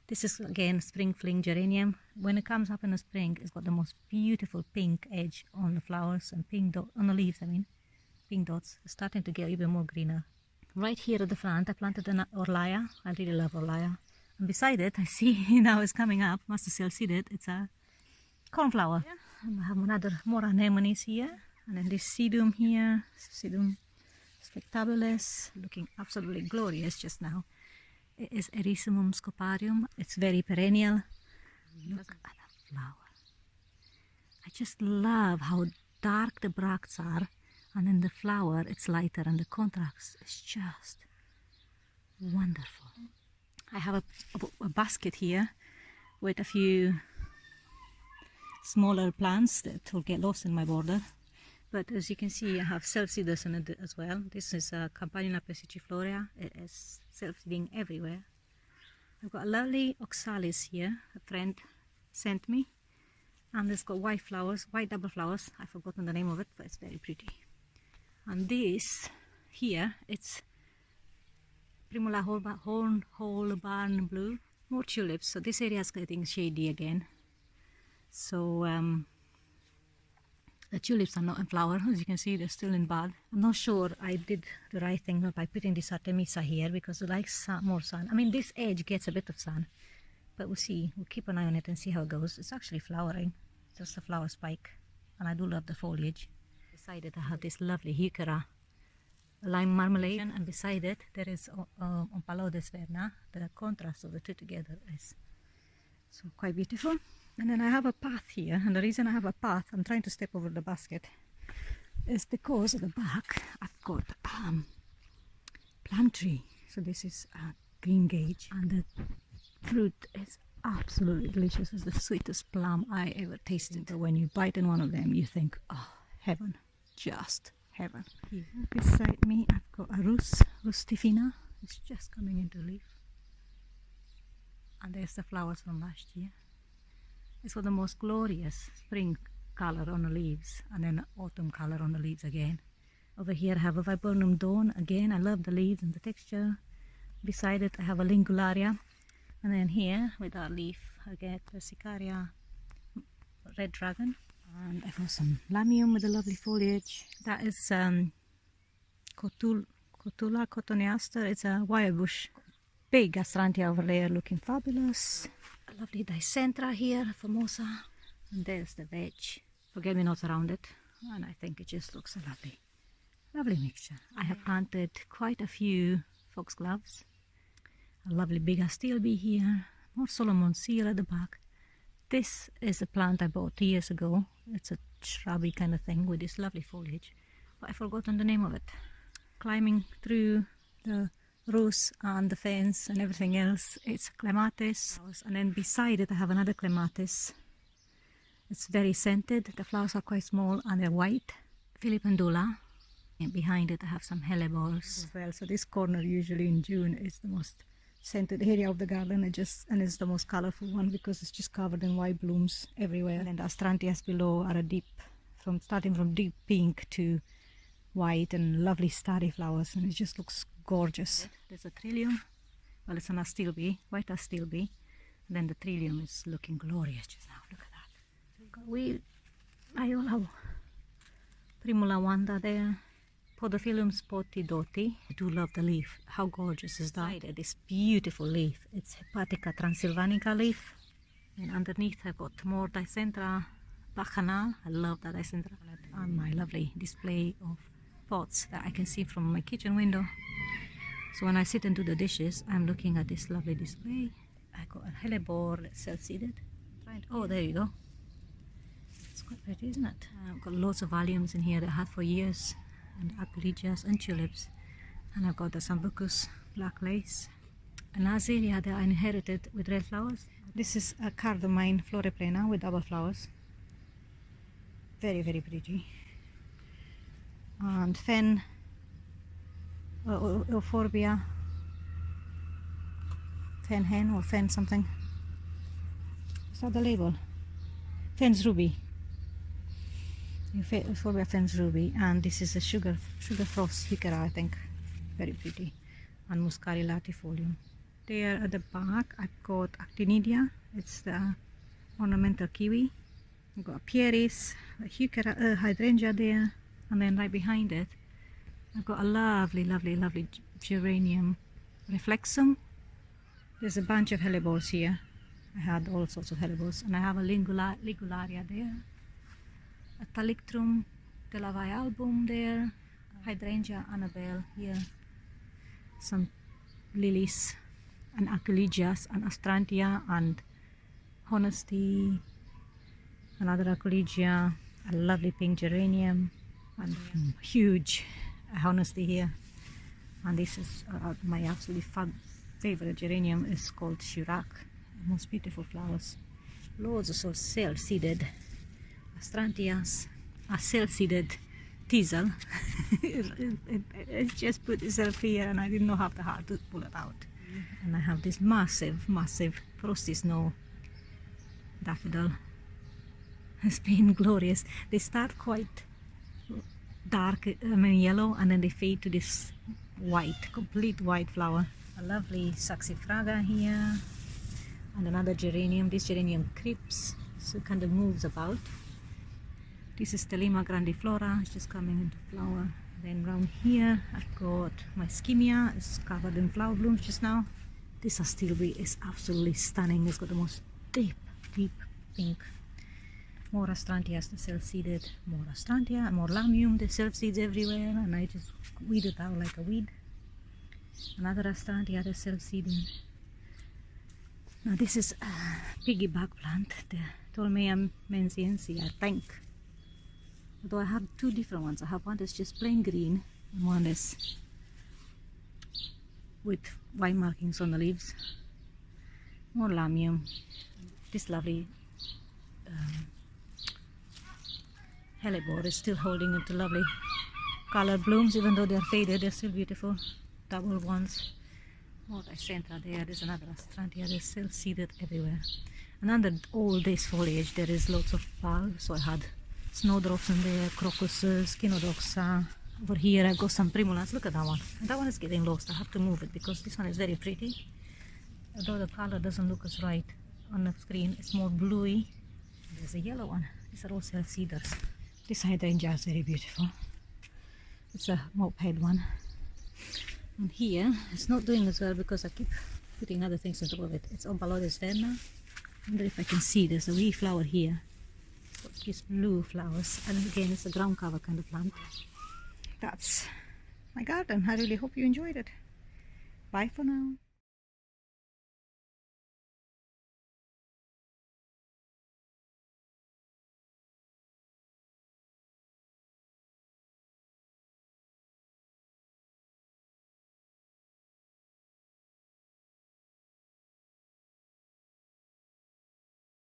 This is again spring fling geranium. When it comes up in the spring, it's got the most beautiful pink edge on the flowers and pink dot on the leaves. I mean, pink dots. It's starting to get even more greener. Right here at the front, I planted an Orlaya. I really love Orlaya. And beside it, I see now it's coming up. Must have still seen it. It's a cornflower. Yeah. And I have more anemones here, and then this sedum here. Sedum spectabilis, looking absolutely glorious just now. It is Erysimum scoparium. It's very perennial. Look at the flower. I just love how dark the bracts are, and then the flower, it's lighter, and the contrast is just wonderful. I have a basket here with a few smaller plants that will get lost in my border. But as you can see, I have self-seeders in it as well. This is a Campanula pesciflorea. It is self-seeding everywhere. I've got a lovely oxalis here, a friend sent me. And it's got white flowers, white double flowers. I've forgotten the name of it, but it's very pretty. And this here, it's Primula Holbarn Blue. More tulips, so this area is getting shady again. So the tulips are not in flower. As you can see, they're still in bud. I'm not sure I did the right thing by putting this Artemisa here because it likes more sun. I mean, this edge gets a bit of sun, but we'll see. We'll keep an eye on it and see how it goes. It's actually flowering, just a flower spike, and I do love the foliage. Beside it, I have this lovely Heuchera lime marmalade, and beside it, there is Ompalodes verna. The contrast of the two together is so quite beautiful. And then I have a path here, and the reason I have a path, I'm trying to step over the basket, is because at the back I've got plum tree. So this is a green gage, and the fruit is absolutely delicious. It's the sweetest plum I ever tasted. But when you bite in one of them, you think, oh, heaven, just heaven. Here beside me I've got a Rus rustifina. It's just coming into leaf. And there's the flowers from last year. It's got the most glorious spring color on the leaves, and then autumn color on the leaves again. Over here I have a Viburnum dawn. Again, I love the leaves and the texture. Beside it I have a Lingularia. And then here with our leaf I get Persicaria red dragon. And I've got some Lamium with a lovely foliage. That is Cotula cotoneaster. It's a wire bush. Big Astrantia over there, looking fabulous. A lovely Dicentra here, Formosa. And there's the veg. Forget-me-nots around it. And I think it just looks a lovely mixture. I have planted quite a few foxgloves. A lovely big Astilbe here. More Solomon seal at the back. This is a plant I bought 2 years ago. It's a shrubby kind of thing with this lovely foliage. But I've forgotten the name of it. Climbing through the rose and the fence and everything else, it's Clematis. And then beside it I have another Clematis. It's very scented. The flowers are quite small and they're white. Philippendula. And behind it I have some hellebores as well. So this corner usually in June is the most scented area of the garden. And it's the most colorful one because it's just covered in white blooms everywhere. And the Astrantias below are starting from deep pink to white and lovely starry flowers, and it just looks gorgeous. There's a Trillium. Well, it's an Astilbe, white Astilbe. And then the Trillium is looking glorious just now. Look at that. I have Primula Wanda there. Podophyllum spotidoti. I do love the leaf. How gorgeous is that? This beautiful leaf. It's Hepatica transylvanica leaf. And underneath I've got more Dicentra bacchanal. I love that Dicentra. And my lovely display of pots that I can see from my kitchen window. So when I sit and do the dishes, I'm looking at this lovely display. I got a hellebore that's self-seeded. Oh, there you go. It's quite pretty, isn't it? I've got lots of volumes in here that I had for years, and Apulegias and tulips. And I've got the Sambucus black lace, an azalea that I inherited with red flowers. This is a cardamine floreplena with double flowers. Very, very pretty. And fen euphorbia, fen hen or fen something. Is that the label? Fens ruby. Euphorbia fens ruby. And this is a sugar frost heuchera, I think. Very pretty. And Muscari latifolium. There at the back I've got actinidia, it's the ornamental kiwi. I've got Pieris, a hydrangea there, and then right behind it I've got a lovely geranium reflexum. There's a bunch of hellebores here. I had all sorts of hellebores, and I have a ligularia there, a Talictrum delavai album there, hydrangea Annabelle here, some lilies and aquilegias and astrantia and honesty, another aquilegia, a lovely pink geranium, and huge honesty here. And this is my absolutely favorite geranium is called Chirac. Most beautiful flowers. Loads of sort of self-seeded astrantias, a self-seeded teasel. It just put itself here and I didn't know have the heart to pull it out. And I have this massive frosty snow daffodil. It's been glorious. They start quite dark, yellow, and then they fade to this white, complete white flower. A lovely saxifraga here, and another geranium. This geranium creeps, so it kind of moves about. This is Stelima grandiflora, it's just coming into flower. Then round here I've got my skimmia, it's covered in flower blooms just now. This astilbe is absolutely stunning. It's got the most deep pink. More astrantias, the self-seeded, more astrantia, more lamium, the self-seeds everywhere, and I just weed it out like a weed. Another astrantia, the self-seeding. Now this is a piggyback plant, the Tolmea menziense, I think. Although I have two different ones. I have one that's just plain green, and one is with white markings on the leaves. More lamium. This lovely hellebore is still holding into lovely colored blooms, even though they're faded, they're still beautiful. Double ones. More dicentra there. There's another astrantia. They're still seeded everywhere. And under all this foliage, there is lots of bulbs. So I had snowdrops in there, crocuses, chinodoxa. Over here, I've got some primulans. Look at that one. And that one is getting lost. I have to move it because this one is very pretty. Although the color doesn't look as right on the screen, it's more bluey. There's a yellow one. These are all self-seeders. This hydrangea is very beautiful. It's a moped one. And here, it's not doing as well because I keep putting other things on top of it. It's Ompalodes verna. I wonder if I can see, there's a wee flower here. Got these blue flowers. And again, it's a ground cover kind of plant. That's my garden. I really hope you enjoyed it. Bye for now.